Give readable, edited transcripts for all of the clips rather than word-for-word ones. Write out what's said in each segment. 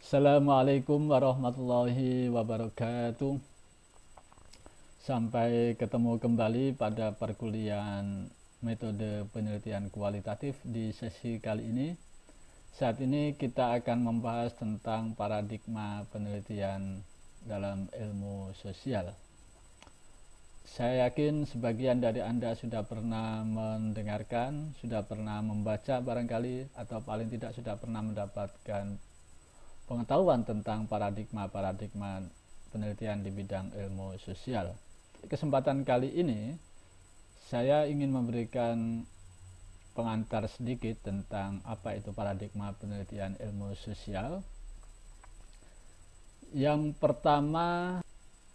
Assalamualaikum warahmatullahi wabarakatuh. Sampai ketemu kembali pada perkuliahan metode penelitian kualitatif di sesi kali ini. Saat ini kita akan membahas tentang paradigma penelitian dalam ilmu sosial. Saya yakin sebagian dari Anda sudah pernah mendengarkan, sudah pernah membaca barangkali, atau paling tidak sudah pernah mendapatkan pengetahuan tentang paradigma-paradigma penelitian di bidang ilmu sosial. Kesempatan kali ini saya ingin memberikan pengantar sedikit tentang apa itu paradigma penelitian ilmu sosial. Yang pertama,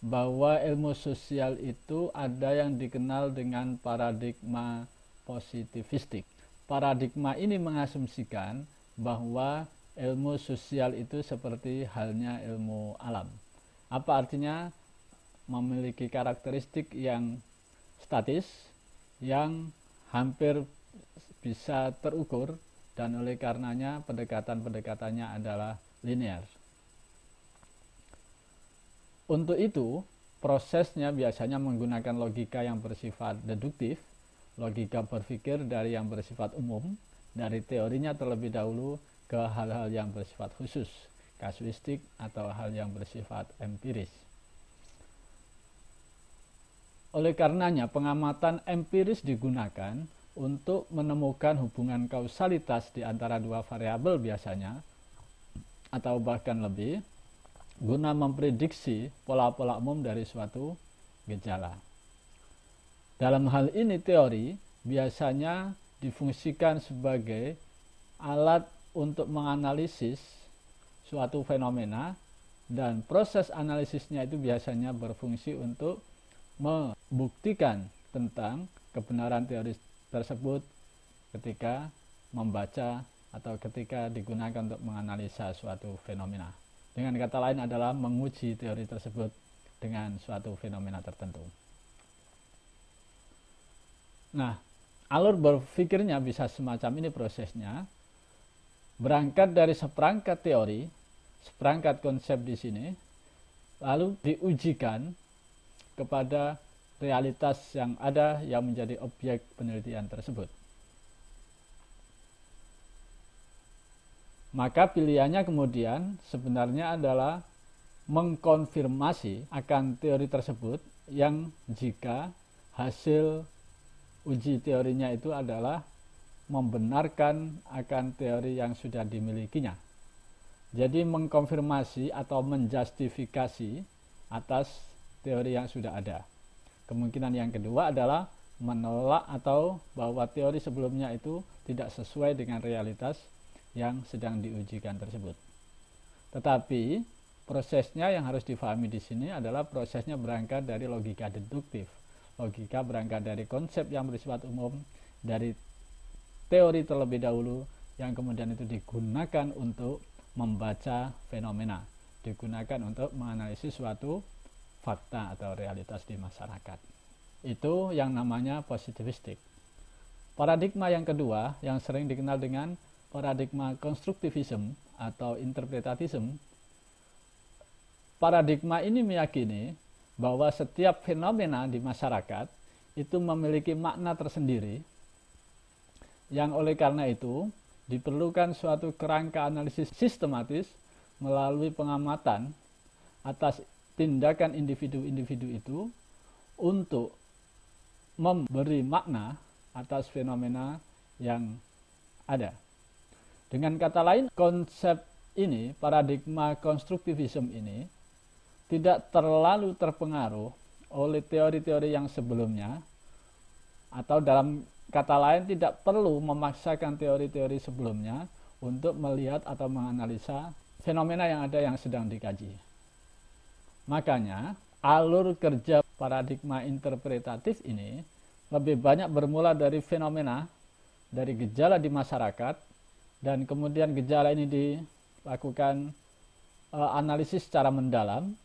bahwa ilmu sosial itu ada yang dikenal dengan paradigma positivistik. Paradigma ini mengasumsikan bahwa ilmu sosial itu seperti halnya ilmu alam. Apa artinya? Memiliki karakteristik yang statis, yang hampir bisa terukur, dan oleh karenanya pendekatan-pendekatannya adalah linear. Untuk itu, prosesnya biasanya menggunakan logika yang bersifat deduktif, logika berpikir dari yang bersifat umum, dari teorinya terlebih dahulu ke hal-hal yang bersifat khusus, kasuistik, atau hal yang bersifat empiris. Oleh karenanya, pengamatan empiris digunakan untuk menemukan hubungan kausalitas di antara dua variabel biasanya, atau bahkan lebih, guna memprediksi pola-pola umum dari suatu gejala. Dalam hal ini, teori biasanya difungsikan sebagai alat untuk menganalisis suatu fenomena, dan proses analisisnya itu biasanya berfungsi untuk membuktikan tentang kebenaran teori tersebut ketika membaca atau ketika digunakan untuk menganalisa suatu fenomena. Dengan kata lain adalah menguji teori tersebut dengan suatu fenomena tertentu. Nah, alur berpikirnya bisa semacam ini prosesnya. Berangkat dari seperangkat teori, seperangkat konsep di sini, lalu diujikan kepada realitas yang ada yang menjadi objek penelitian tersebut. Maka pilihannya kemudian sebenarnya adalah mengkonfirmasi akan teori tersebut, yang jika hasil uji teorinya itu adalah membenarkan akan teori yang sudah dimilikinya. Jadi mengkonfirmasi atau menjustifikasi atas teori yang sudah ada. Kemungkinan yang kedua adalah menolak atau bahwa teori sebelumnya itu tidak sesuai dengan realitas yang sedang diujikan tersebut. Tetapi prosesnya yang harus difahami di sini adalah prosesnya berangkat dari logika deduktif. Logika berangkat dari konsep yang bersifat umum, dari teori terlebih dahulu, yang kemudian itu digunakan untuk membaca fenomena, digunakan untuk menganalisis suatu fakta atau realitas di masyarakat. Itu yang namanya positivistik. Paradigma yang kedua yang sering dikenal dengan paradigma konstruktivisme atau interpretatisme. Paradigma ini meyakini bahwa setiap fenomena di masyarakat itu memiliki makna tersendiri, yang oleh karena itu diperlukan suatu kerangka analisis sistematis melalui pengamatan atas tindakan individu-individu itu untuk memberi makna atas fenomena yang ada. Dengan kata lain, konsep ini, paradigma konstruktivisme ini, tidak terlalu terpengaruh oleh teori-teori yang sebelumnya, atau dalam kata lain tidak perlu memaksakan teori-teori sebelumnya untuk melihat atau menganalisa fenomena yang ada yang sedang dikaji. Makanya alur kerja paradigma interpretatif ini lebih banyak bermula dari fenomena, dari gejala di masyarakat, dan kemudian gejala ini dilakukan analisis secara mendalam.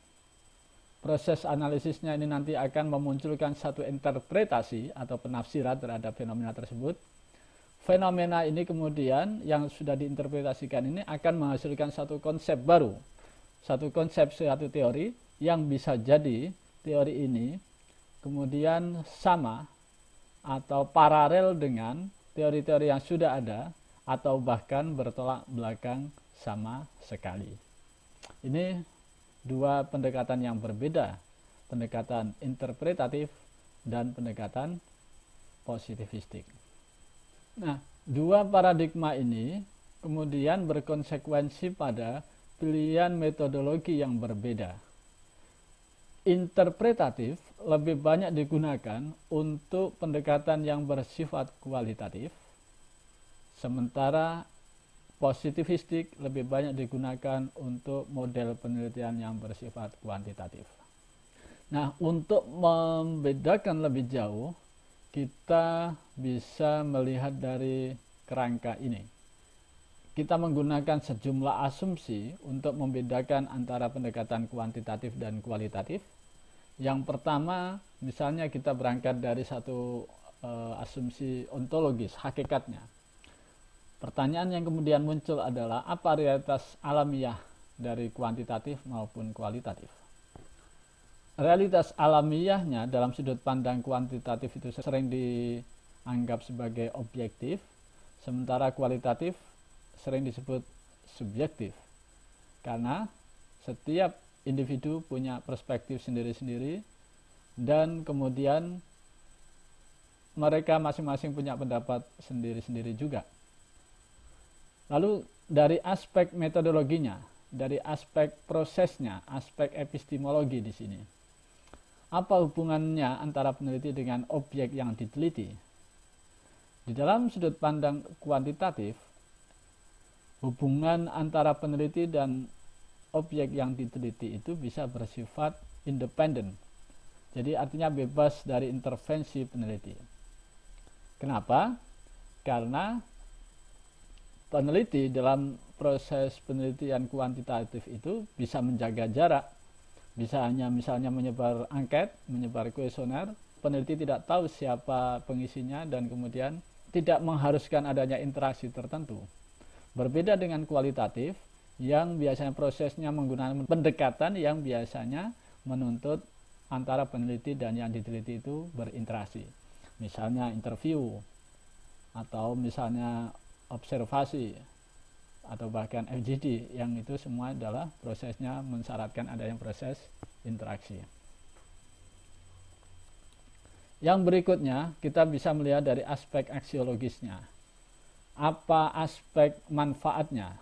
Proses analisisnya ini nanti akan memunculkan satu interpretasi atau penafsiran terhadap fenomena tersebut. fenomena ini kemudian yang sudah diinterpretasikan ini akan menghasilkan satu konsep baru, satu konsep, suatu teori yang bisa jadi teori ini kemudian sama atau paralel dengan teori-teori yang sudah ada atau bahkan bertolak belakang sama sekali. Ini dua pendekatan yang berbeda, pendekatan interpretatif dan pendekatan positivistik. Nah, dua paradigma ini kemudian berkonsekuensi pada pilihan metodologi yang berbeda. Interpretatif lebih banyak digunakan untuk pendekatan yang bersifat kualitatif, sementara positivistik lebih banyak digunakan untuk model penelitian yang bersifat kuantitatif. Nah, untuk membedakan lebih jauh, kita bisa melihat dari kerangka ini. Kita menggunakan sejumlah asumsi untuk membedakan antara pendekatan kuantitatif dan kualitatif. Yang pertama, misalnya kita berangkat dari satu asumsi ontologis, hakikatnya. Pertanyaan yang kemudian muncul adalah apa realitas alamiah dari kuantitatif maupun kualitatif. Realitas alamiahnya dalam sudut pandang kuantitatif itu sering dianggap sebagai objektif, sementara kualitatif sering disebut subjektif. Karena setiap individu punya perspektif sendiri-sendiri dan kemudian mereka masing-masing punya pendapat sendiri-sendiri juga. Lalu dari aspek metodologinya, dari aspek prosesnya, aspek epistemologi di sini. Apa hubungannya antara peneliti dengan objek yang diteliti? Di dalam sudut pandang kuantitatif, hubungan antara peneliti dan objek yang diteliti itu bisa bersifat independen. Jadi artinya bebas dari intervensi peneliti. Kenapa? Karena peneliti dalam proses penelitian kuantitatif itu bisa menjaga jarak, bisa hanya misalnya menyebar angket, menyebar kuesioner, peneliti tidak tahu siapa pengisinya dan kemudian tidak mengharuskan adanya interaksi tertentu. Berbeda dengan kualitatif yang biasanya prosesnya menggunakan pendekatan yang biasanya menuntut antara peneliti dan yang diteliti itu berinteraksi. Misalnya interview atau misalnya observasi atau bahkan FGD, yang itu semua adalah prosesnya mensyaratkan adanya proses interaksi. Yang berikutnya kita bisa melihat dari aspek aksiologisnya. Apa aspek manfaatnya?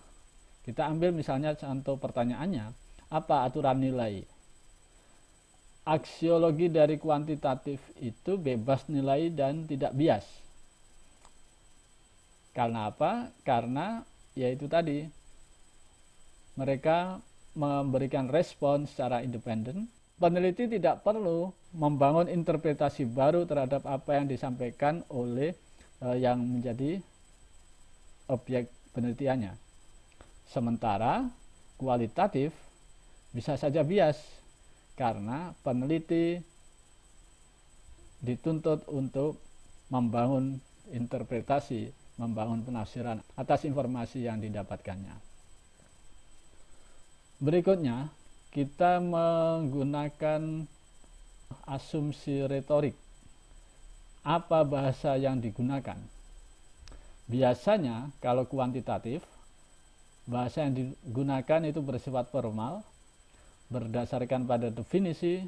Kita ambil misalnya contoh pertanyaannya, apa aturan nilai? Aksiologi dari kuantitatif itu bebas nilai dan tidak bias. Karena apa? Karena yaitu tadi, mereka memberikan respon secara independen. Peneliti tidak perlu membangun interpretasi baru terhadap apa yang disampaikan oleh yang menjadi objek penelitiannya. Sementara kualitatif bisa saja bias, karena peneliti dituntut untuk membangun interpretasi, membangun penafsiran atas informasi yang didapatkannya. Berikutnya, kita menggunakan asumsi retorik. Apa bahasa yang digunakan? Biasanya kalau kuantitatif, bahasa yang digunakan itu bersifat formal, berdasarkan pada definisi,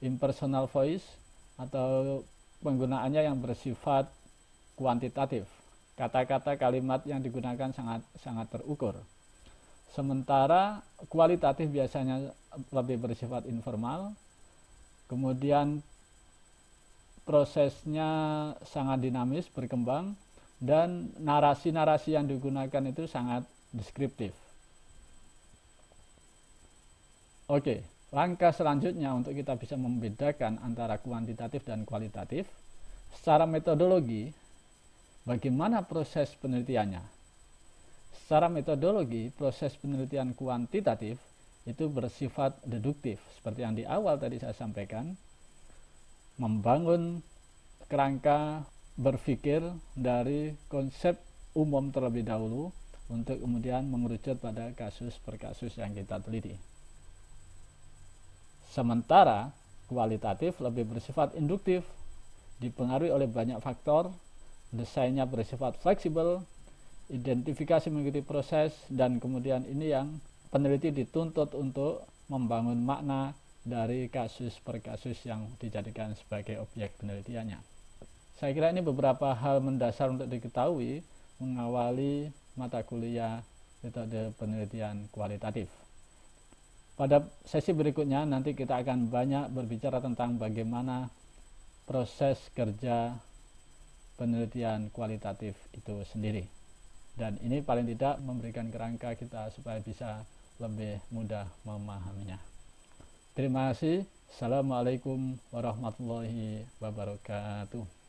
impersonal voice, atau penggunaannya yang bersifat kuantitatif. Kata-kata kalimat yang digunakan sangat terukur. Sementara kualitatif biasanya lebih bersifat informal, kemudian prosesnya sangat dinamis, berkembang, dan narasi-narasi yang digunakan itu sangat deskriptif. Oke, langkah selanjutnya untuk kita bisa membedakan antara kuantitatif dan kualitatif, secara metodologi, bagaimana proses penelitiannya? Secara metodologi, proses penelitian kuantitatif itu bersifat deduktif. Seperti yang di awal tadi saya sampaikan, membangun kerangka berpikir dari konsep umum terlebih dahulu untuk kemudian mengerucut pada kasus per kasus yang kita teliti. Sementara kualitatif lebih bersifat induktif, dipengaruhi oleh banyak faktor, desainnya bersifat fleksibel, identifikasi mengikuti proses, dan kemudian ini yang peneliti dituntut untuk membangun makna dari kasus per kasus yang dijadikan sebagai objek penelitiannya. Saya kira ini beberapa hal mendasar untuk diketahui mengawali mata kuliah metode penelitian kualitatif. Pada sesi berikutnya nanti kita akan banyak berbicara tentang bagaimana proses kerja penelitian kualitatif itu sendiri. Dan ini paling tidak memberikan kerangka kita supaya bisa lebih mudah memahaminya. Terima kasih. Assalamualaikum warahmatullahi wabarakatuh.